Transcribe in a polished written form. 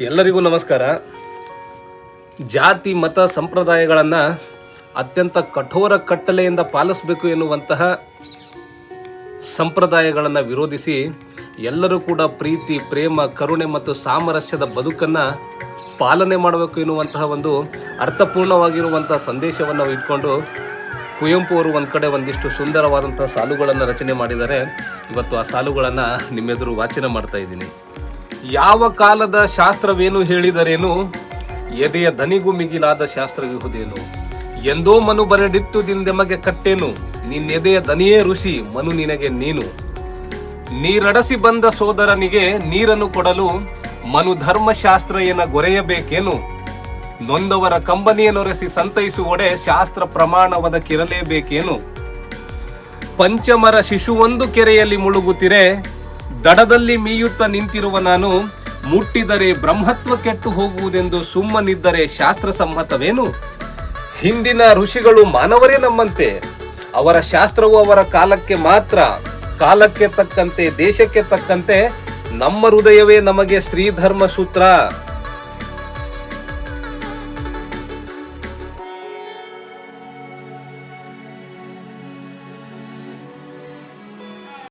ಎಲ್ಲರಿಗೂ ನಮಸ್ಕಾರ. ಜಾತಿ ಮತ ಸಂಪ್ರದಾಯಗಳನ್ನು ಅತ್ಯಂತ ಕಠೋರ ಕಟ್ಟಲೆಯಿಂದ ಪಾಲಿಸಬೇಕು ಎನ್ನುವಂತಹ ಸಂಪ್ರದಾಯಗಳನ್ನು ವಿರೋಧಿಸಿ ಎಲ್ಲರೂ ಕೂಡ ಪ್ರೀತಿ, ಪ್ರೇಮ, ಕರುಣೆ ಮತ್ತು ಸಾಮರಸ್ಯದ ಬದುಕನ್ನು ಪಾಲನೆ ಮಾಡಬೇಕು ಎನ್ನುವಂತಹ ಒಂದು ಅರ್ಥಪೂರ್ಣವಾಗಿರುವಂತಹ ಸಂದೇಶವನ್ನು ಇಟ್ಕೊಂಡು ಕುವೆಂಪು ಅವರು ಒಂದು ಕಡೆ ಒಂದಿಷ್ಟು ಸುಂದರವಾದಂತಹ ಸಾಲುಗಳನ್ನು ರಚನೆ ಮಾಡಿದ್ದಾರೆ. ಇವತ್ತು ಆ ಸಾಲುಗಳನ್ನು ನಿಮ್ಮೆದುರು ವಾಚನ ಮಾಡ್ತಾ ಇದ್ದೀನಿ. ಯಾವ ಕಾಲದ ಶಾಸ್ತ್ರವೇನು ಹೇಳಿದರೇನು, ಎದೆಯ ದನಿಗೂ ಮಿಗಿಲಾದ ಶಾಸ್ತ್ರವಿಹುದೇನು. ಎಂದೋ ಮನು ಬರೆಡಿತ್ತು ದಿಂದೆಮಗೆ ಕಟ್ಟೇನು, ನಿನ್ನೆದೆಯ ದನಿಯೇ ಋಷಿ ಮನು ನಿನಗೆ ನೀನು. ನೀರಡಸಿ ಬಂದ ಸೋದರನಿಗೆ ನೀರನ್ನು ಕೊಡಲು ಮನು ಧರ್ಮಶಾಸ್ತ್ರ ಏನ ಗೊರೆಯಬೇಕೇನು. ನೊಂದವರ ಕಂಬನಿಯನ್ನೊರೆಸಿ ಸಂತೈಸುವೊಡೆ ಶಾಸ್ತ್ರ ಪ್ರಮಾಣವದಕ್ಕಿರಲೇಬೇಕೇನು. ಪಂಚಮರ ಶಿಶುವೊಂದು ಕೆರೆಯಲ್ಲಿ ಮುಳುಗುತ್ತಿರೆ, ದಡದಲ್ಲಿ ಮೀಯುತ್ತ ನಿಂತಿರುವ ನಾನು, ಮುಟ್ಟಿದರೆ ಬ್ರಹ್ಮತ್ವ ಕೆಟ್ಟು ಹೋಗುವುದೆಂದು ಸುಮ್ಮನಿದ್ದರೆ ಶಾಸ್ತ್ರ ಸಮ್ಮತವೇನು. ಹಿಂದಿನ ಋಷಿಗಳು ಮಾನವರೇ ನಮ್ಮಂತೆ, ಅವರ ಶಾಸ್ತ್ರವು ಅವರ ಕಾಲಕ್ಕೆ ಮಾತ್ರ. ಕಾಲಕ್ಕೆ ತಕ್ಕಂತೆ, ದೇಶಕ್ಕೆ ತಕ್ಕಂತೆ ನಮ್ಮ ಹೃದಯವೇ ನಮಗೆ ಶ್ರೀಧರ್ಮ ಸೂತ್ರ.